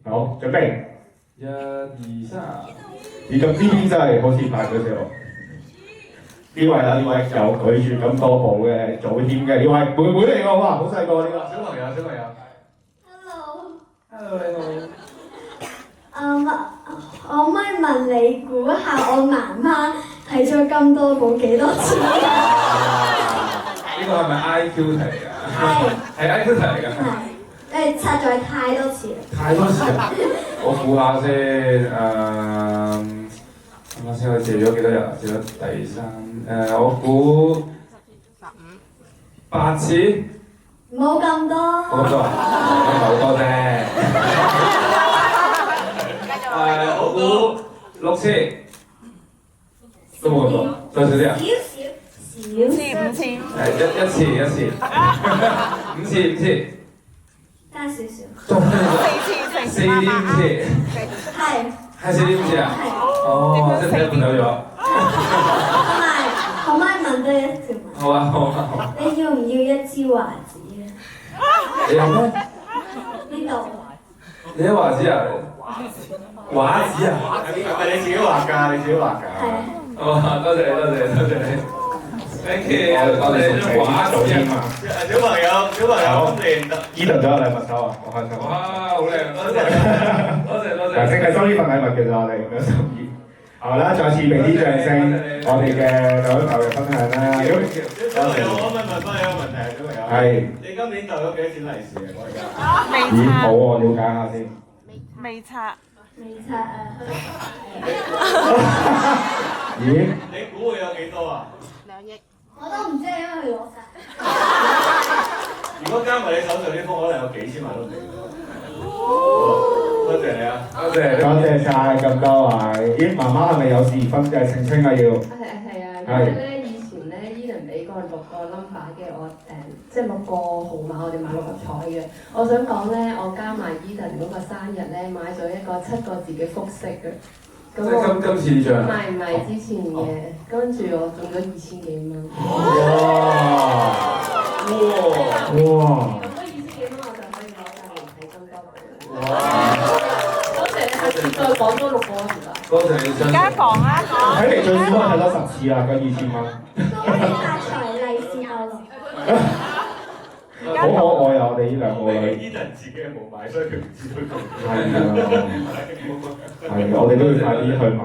好，準備。一、二、三。而咁呢邊真係好似大佢哋喎。呢位啦，呢位有舉住咁多部嘅祖添嘅，呢位妹妹嚟㗎，哇，好細個呢個。小朋友，小朋友。Hello，你好。我可唔可以問你估下我媽媽睇咗咁多部幾多次？呢個係咪 IQ 題嚟㗎？係 IQ 題嚟㗎。係，實在太多次啦。太多次啦！我估下先，啱先我借咗幾多日？借咗第三，我估8次。冇咁多。冇咁多啊？唔係好多啫。我估6次，都冇咁多，再少啲啊？少次。一次，5次。加少少。4點5次。係4點5次啊？哦，即係睇半走咗。同埋，可唔可以問多一條問題？好啊。你要唔要一支華子啊？你有咩？呢度。你有華子啊？畫紙啊？係你自己畫㗎，你自己畫㗎。係。哦，多謝你。Thank you，我哋張畫做添嘛。小朋友，今年呢度都有禮物收啊，我開心。哇，好靚，多謝。嗱，淨係收呢份禮物其實我哋咁樣心意。好啦，再次俾啲掌聲，我哋嘅各位朋友分享啦。小朋友，我可唔可以問翻你一個問題啊？小朋友，係。你今年逗咗幾多錢利是啊？我而家。咦，好喎，了解下先。未拆。咦？你估會有幾多啊2億。我都唔知，因為佢攞晒。如果加埋你手上呢封，可能有幾千萬都唔定。多謝你啊！多謝晒咁多位。咦，媽媽係咪有時分嘅澄清啊要？係啊，因為咧以前咧 Eden 俾過6個 number 嘅我即係6個號碼，我哋買6合彩嘅。我想講咧，我加埋 Eden 嗰個生日咧，買咗一個7個字嘅複式嘅。即係今次呢張。唔係之前嘅，跟住我中咗2000幾蚊。哇！咁嗰2000幾蚊我就可以攞曬嚟睇金多寶。多謝你，下次再講多6個係嘛？多謝你。而家講啊！睇嚟最少可以睇多10次啊，嗰2000蚊。恭喜發財，利是牛。好可愛啊！我哋呢兩個女。Eden 自己冇買，所以佢唔知佢咁。係啊，我哋都要快啲去買。